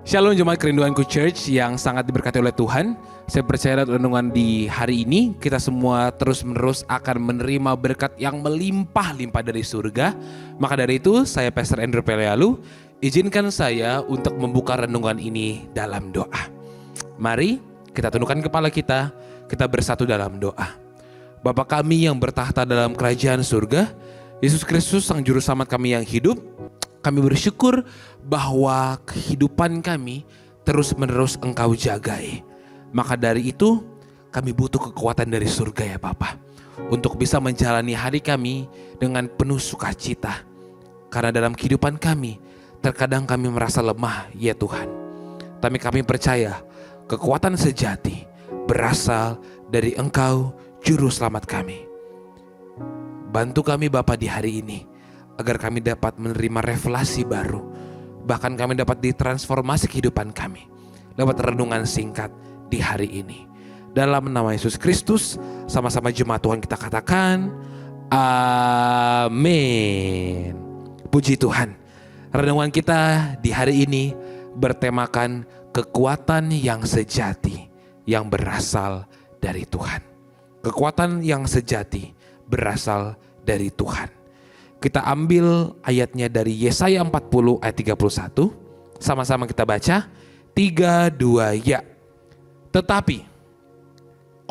Shalom Jemaat Kerinduanku Church yang sangat diberkati oleh Tuhan. Saya percaya renungan di hari ini kita semua terus-menerus akan menerima berkat yang melimpah-limpah dari surga. Maka dari itu saya Pastor Andrew Pelealu, izinkan saya untuk membuka renungan ini dalam doa. Mari kita tundukkan kepala kita bersatu dalam doa. Bapa kami yang bertahta dalam kerajaan surga, Yesus Kristus Sang Juru Selamat kami yang hidup, kami bersyukur bahwa kehidupan kami terus-menerus Engkau jagai. Maka dari itu kami butuh kekuatan dari surga ya Bapa, untuk bisa menjalani hari kami dengan penuh sukacita. Karena dalam kehidupan kami terkadang kami merasa lemah ya Tuhan. Tapi kami percaya kekuatan sejati berasal dari Engkau Juru Selamat kami. Bantu kami Bapa di hari ini agar kami dapat menerima revelasi baru. Bahkan kami dapat ditransformasi kehidupan kami lewat renungan singkat di hari ini. Dalam nama Yesus Kristus, sama-sama jemaat Tuhan kita katakan, amin. Puji Tuhan. Renungan kita di hari ini bertemakan kekuatan yang sejati yang berasal dari Tuhan. Kekuatan yang sejati berasal dari Tuhan. Kita ambil ayatnya dari Yesaya 40 ayat 31. Sama-sama kita baca. 3, 2, ya. Tetapi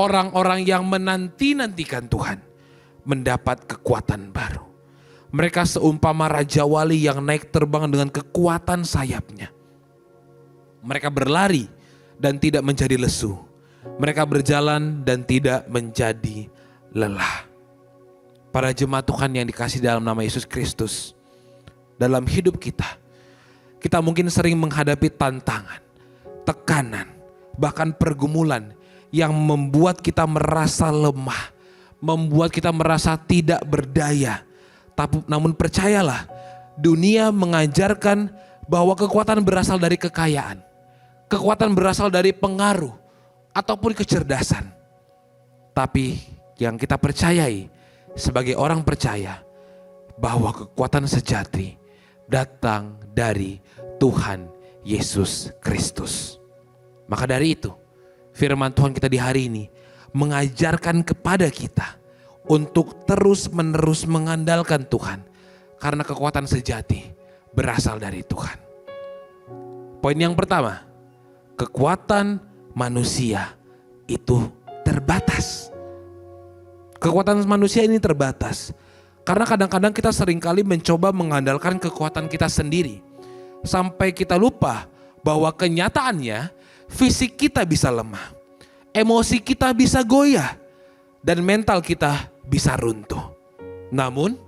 orang-orang yang menanti-nantikan Tuhan mendapat kekuatan baru. Mereka seumpama raja wali yang naik terbang dengan kekuatan sayapnya. Mereka berlari dan tidak menjadi lesu. Mereka berjalan dan tidak menjadi lelah. Para jemaat Tuhan yang dikasihi dalam nama Yesus Kristus, dalam hidup kita mungkin sering menghadapi tantangan, tekanan, bahkan pergumulan yang membuat kita merasa lemah, membuat kita merasa tidak berdaya. Namun percayalah, dunia mengajarkan bahwa kekuatan berasal dari kekayaan, kekuatan berasal dari pengaruh, ataupun kecerdasan. Tapi yang kita percayai, sebagai orang percaya bahwa kekuatan sejati datang dari Tuhan Yesus Kristus. Maka dari itu firman Tuhan kita di hari ini mengajarkan kepada kita untuk terus-menerus mengandalkan Tuhan, karena kekuatan sejati berasal dari Tuhan. Poin yang pertama, kekuatan manusia itu terbatas. Kekuatan manusia ini terbatas. Karena kadang-kadang kita seringkali mencoba mengandalkan kekuatan kita sendiri. Sampai kita lupa bahwa kenyataannya fisik kita bisa lemah. Emosi kita bisa goyah. Dan mental kita bisa runtuh. Namun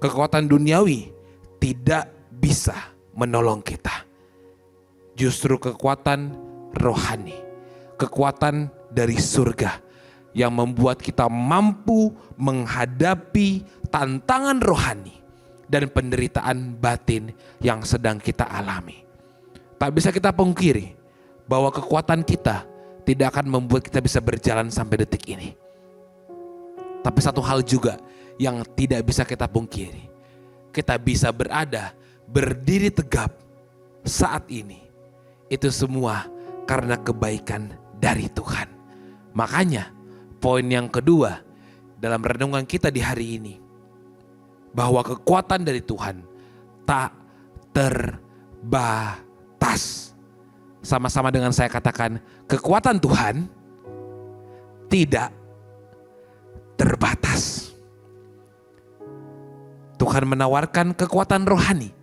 kekuatan duniawi tidak bisa menolong kita. Justru kekuatan rohani, kekuatan dari surga yang membuat kita mampu menghadapi tantangan rohani dan penderitaan batin yang sedang kita alami. Tak bisa kita pungkiri bahwa kekuatan kita tidak akan membuat kita bisa berjalan sampai detik ini. Tapi satu hal juga yang tidak bisa kita pungkiri, kita bisa berdiri tegap saat ini. Itu semua karena kebaikan dari Tuhan. Makanya poin yang kedua dalam renungan kita di hari ini, bahwa kekuatan dari Tuhan tak terbatas. Sama-sama dengan saya katakan, kekuatan Tuhan tidak terbatas. Tuhan menawarkan kekuatan rohani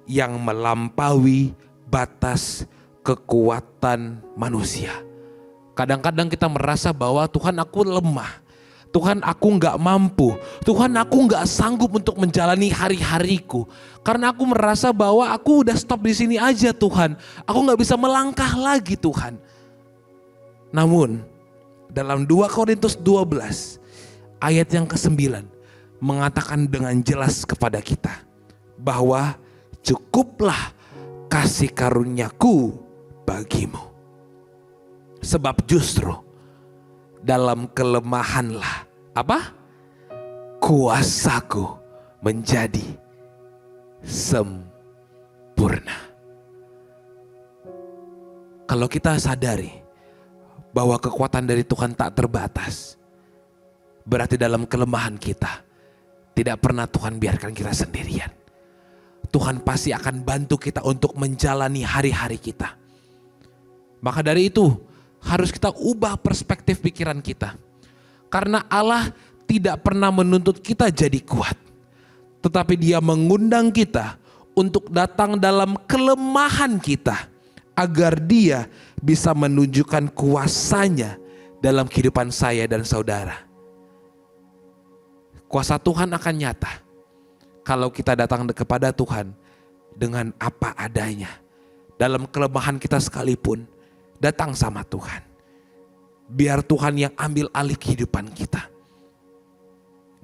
yang melampaui batas kekuatan manusia. Kadang-kadang kita merasa bahwa Tuhan, aku lemah, Tuhan, aku gak mampu, Tuhan, aku gak sanggup untuk menjalani hari-hariku, karena aku merasa bahwa aku udah stop di sini aja Tuhan, aku gak bisa melangkah lagi Tuhan. Namun dalam 2 Korintus 12 ayat yang ke-9 mengatakan dengan jelas kepada kita bahwa cukuplah kasih karuniaku bagimu. Sebab justru dalam kelemahanlah kuasaku menjadi sempurna. Kalau kita sadari bahwa kekuatan dari Tuhan tak terbatas, berarti dalam kelemahan kita, tidak pernah Tuhan biarkan kita sendirian. Tuhan pasti akan bantu kita untuk menjalani hari-hari kita. Maka dari itu, harus kita ubah perspektif pikiran kita. Karena Allah tidak pernah menuntut kita jadi kuat, tetapi Dia mengundang kita untuk datang dalam kelemahan kita, agar Dia bisa menunjukkan kuasa-Nya dalam kehidupan saya dan saudara. Kuasa Tuhan akan nyata kalau kita datang kepada Tuhan dengan apa adanya. Dalam kelemahan kita sekalipun, datang sama Tuhan. Biar Tuhan yang ambil alih kehidupan kita.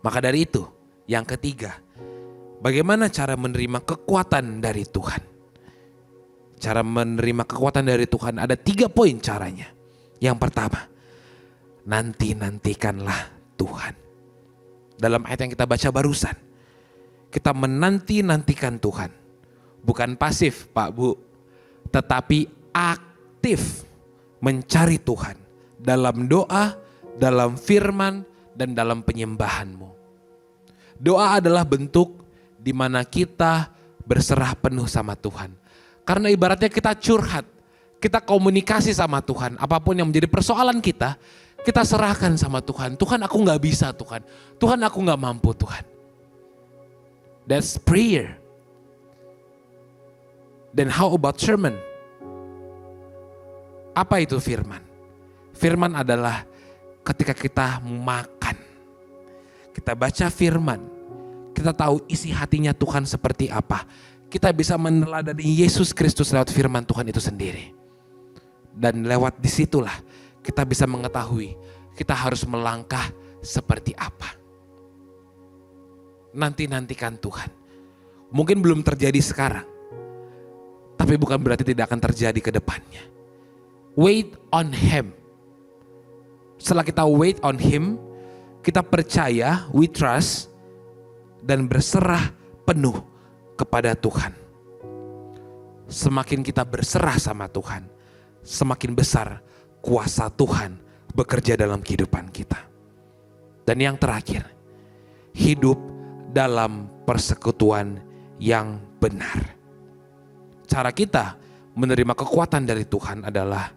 Maka dari itu, yang ketiga, bagaimana cara menerima kekuatan dari Tuhan? Cara menerima kekuatan dari Tuhan ada 3 poin caranya. Yang pertama, nantikanlah Tuhan. Dalam ayat yang kita baca barusan, kita menantikan Tuhan. Bukan pasif Pak Bu, tetapi aktif mencari Tuhan. Dalam doa, dalam firman, dan dalam penyembahanmu. Doa adalah bentuk di mana kita berserah penuh sama Tuhan. Karena ibaratnya kita curhat, kita komunikasi sama Tuhan. Apapun yang menjadi persoalan kita serahkan sama Tuhan. Tuhan, aku gak bisa Tuhan. Tuhan, aku gak mampu Tuhan. That's prayer. Then how about sermon? Apa itu firman? Firman adalah ketika kita makan, kita baca firman, kita tahu isi hatinya Tuhan seperti apa. Kita bisa meneladani Yesus Kristus lewat firman Tuhan itu sendiri. Dan lewat disitulah kita bisa mengetahui kita harus melangkah seperti apa. Nantikan Tuhan. Mungkin belum terjadi sekarang, tapi bukan berarti tidak akan terjadi ke depannya. Wait on Him. Setelah kita wait on Him, kita percaya, we trust, dan berserah penuh kepada Tuhan. Semakin kita berserah sama Tuhan, semakin besar kuasa Tuhan bekerja dalam kehidupan kita. Dan yang terakhir, hidup dalam persekutuan yang benar. Cara kita menerima kekuatan dari Tuhan adalah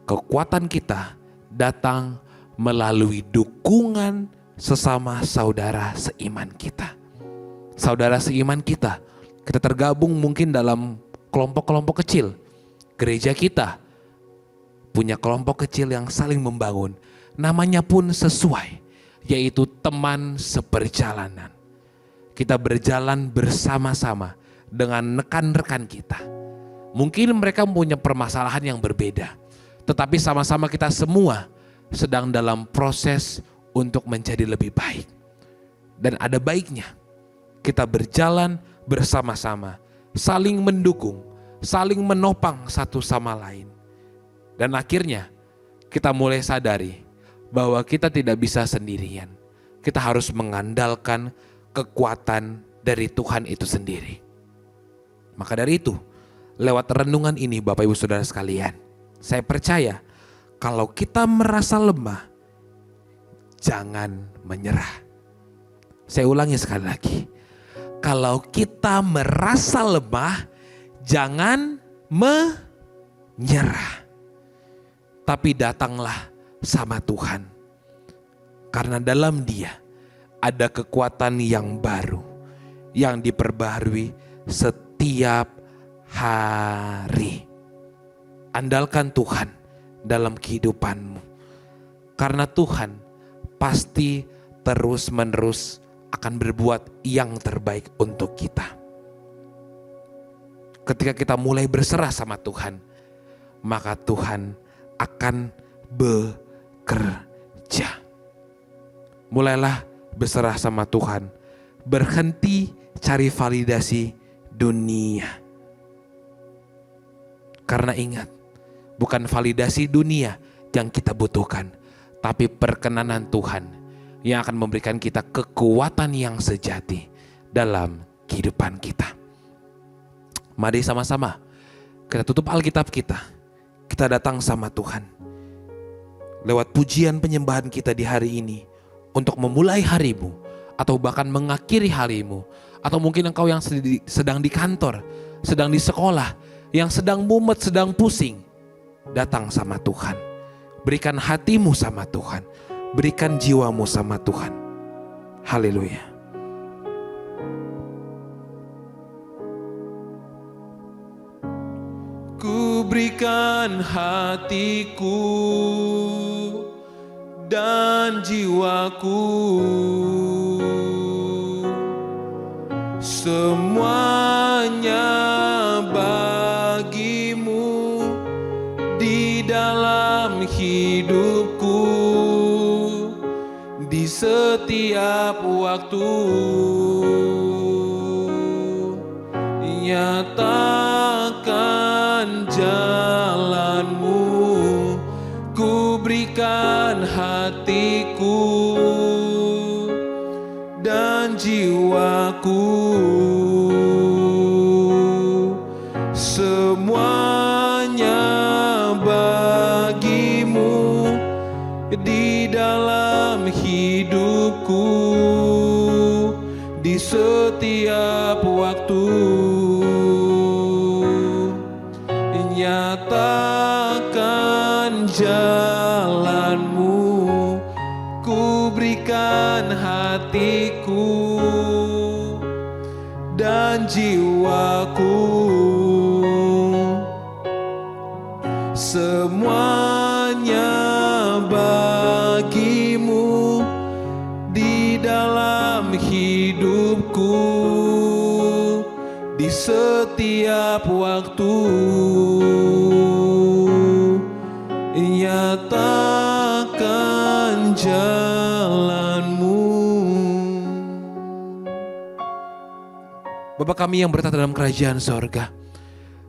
kekuatan kita datang melalui dukungan sesama saudara seiman kita. Saudara seiman kita tergabung mungkin dalam kelompok-kelompok kecil. Gereja kita punya kelompok kecil yang saling membangun. Namanya pun sesuai, yaitu teman seperjalanan. Kita berjalan bersama-sama dengan rekan-rekan kita. Mungkin mereka punya permasalahan yang berbeda, tetapi sama-sama kita semua sedang dalam proses untuk menjadi lebih baik. Dan ada baiknya kita berjalan bersama-sama, saling mendukung, saling menopang satu sama lain. Dan akhirnya kita mulai sadari bahwa kita tidak bisa sendirian. Kita harus mengandalkan kekuatan dari Tuhan itu sendiri. Maka dari itu, lewat renungan ini Bapak Ibu Saudara sekalian, saya percaya kalau kita merasa lemah, jangan menyerah. Saya ulangi sekali lagi. Kalau kita merasa lemah, jangan menyerah. Tapi datanglah sama Tuhan. Karena dalam Dia ada kekuatan yang baru, yang diperbaharui setiap hari. Andalkan Tuhan dalam kehidupanmu. Karena Tuhan pasti terus-menerus akan berbuat yang terbaik untuk kita. Ketika kita mulai berserah sama Tuhan, maka Tuhan akan bekerja. Mulailah berserah sama Tuhan. Berhenti cari validasi dunia. Karena ingat, bukan validasi dunia yang kita butuhkan, tapi perkenanan Tuhan yang akan memberikan kita kekuatan yang sejati dalam kehidupan kita. Mari sama-sama kita tutup Alkitab kita. kita datang sama Tuhan. Lewat pujian penyembahan kita di hari ini, untuk memulai harimu, atau bahkan mengakhiri harimu, atau mungkin engkau yang sedang di kantor, sedang di sekolah, yang sedang mumet, sedang pusing, datang sama Tuhan. Berikan hatimu sama Tuhan, berikan jiwamu sama Tuhan. Haleluya. Ku berikan hatiku dan jiwaku, semuanya bagimu di dalam hidupku, di setiap waktu. Nyatakan jalanmu, ku berikan hatiku dan jiwaku, semuanya bagimu di dalam hidupku, di setiap waktu. Nyatakan jalanmu, ku berikan hatiku dan jiwaku, semuanya bagimu di dalam hidupku, di setiap waktu. Nyatakan jalanmu. Bapa kami yang bertata dalam kerajaan sorga,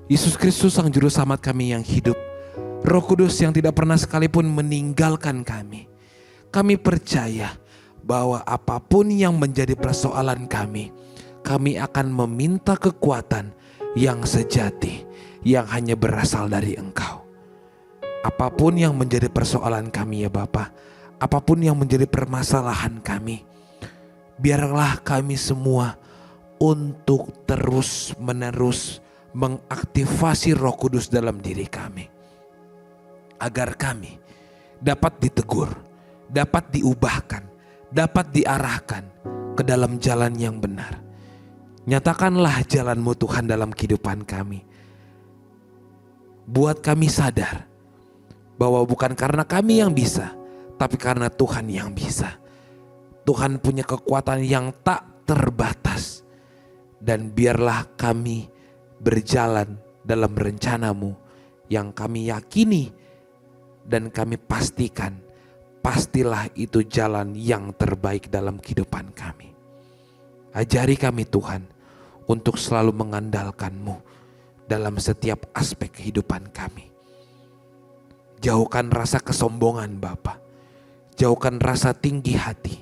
Yesus Kristus Sang Juru Selamat kami yang hidup, Roh Kudus yang tidak pernah sekalipun meninggalkan kami. Kami percaya bahwa apapun yang menjadi persoalan kami akan meminta kekuatan yang sejati, yang hanya berasal dari Engkau. Apapun yang menjadi persoalan kami ya Bapa, apapun yang menjadi permasalahan kami, biarlah kami semua untuk terus menerus mengaktifasi Roh Kudus dalam diri kami, agar kami dapat ditegur, dapat diubahkan, dapat diarahkan ke dalam jalan yang benar. Nyatakanlah jalan-Mu Tuhan dalam kehidupan kami. Buat kami sadar bahwa bukan karena kami yang bisa, tapi karena Tuhan yang bisa. Tuhan punya kekuatan yang tak terbatas. Dan biarlah kami berjalan dalam rencana-Mu yang kami yakini dan kami pastikan, pastilah itu jalan yang terbaik dalam kehidupan kami. Ajari kami Tuhan untuk selalu mengandalkan-Mu dalam setiap aspek kehidupan kami. Jauhkan rasa kesombongan Bapa, jauhkan rasa tinggi hati,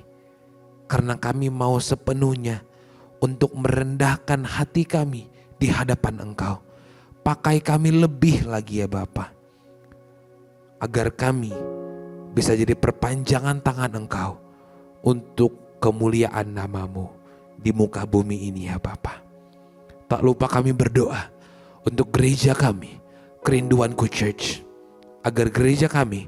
karena kami mau sepenuhnya untuk merendahkan hati kami di hadapan Engkau. Pakai kami lebih lagi ya Bapa, agar kami bisa jadi perpanjangan tangan Engkau untuk kemuliaan nama-Mu di muka bumi ini ya Bapa. Tak lupa kami berdoa untuk gereja kami, Kerinduanku Church, agar gereja kami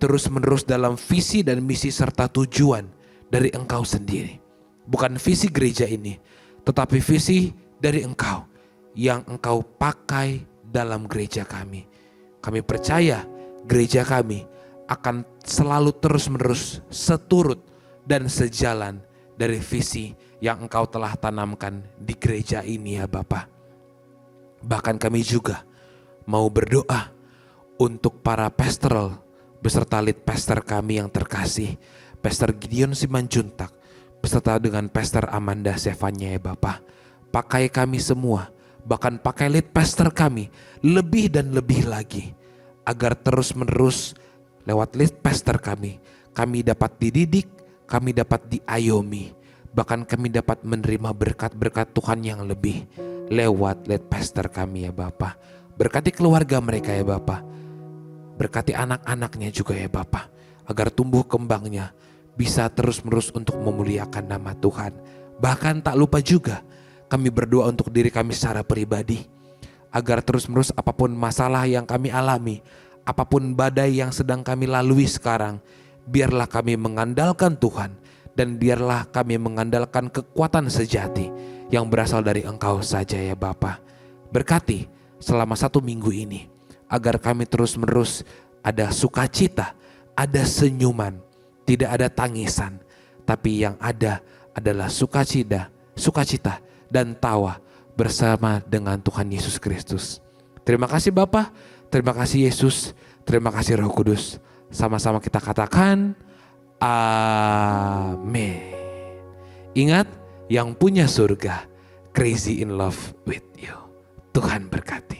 terus menerus dalam visi dan misi serta tujuan dari Engkau sendiri. Bukan visi gereja ini, tetapi visi dari Engkau yang Engkau pakai dalam gereja kami. Kami percaya gereja kami akan selalu terus menerus seturut dan sejalan dari visi yang Engkau telah tanamkan di gereja ini ya Bapa. Bahkan kami juga mau berdoa untuk para pastoral beserta lead pastor kami yang terkasih, Pastor Gideon Simanjuntak beserta dengan Pastor Amanda Sevanya ya Bapa. Pakai kami semua, bahkan pakai lead pastor kami lebih dan lebih lagi, agar terus menerus lewat lead pastor kami dapat dididik, kami dapat diayomi, bahkan kami dapat menerima berkat-berkat Tuhan yang lebih lewat lead pastor kami ya Bapa. Berkati keluarga mereka ya Bapa, Berkati anak-anaknya juga ya Bapa, agar tumbuh kembangnya bisa terus-menerus untuk memuliakan nama Tuhan. Bahkan tak lupa juga kami berdoa untuk diri kami secara pribadi, agar terus-menerus apapun masalah yang kami alami, apapun badai yang sedang kami lalui sekarang, biarlah kami mengandalkan Tuhan, dan biarlah kami mengandalkan kekuatan sejati yang berasal dari Engkau saja ya Bapa. Berkati selama 1 minggu ini, agar kami terus-menerus ada sukacita, ada senyuman, tidak ada tangisan, tapi yang ada adalah sukacita dan tawa bersama dengan Tuhan Yesus Kristus. Terima kasih Bapa, terima kasih Yesus, terima kasih Roh Kudus. Sama-sama kita katakan amin. Ingat, yang punya surga crazy in love with you. Tuhan berkati.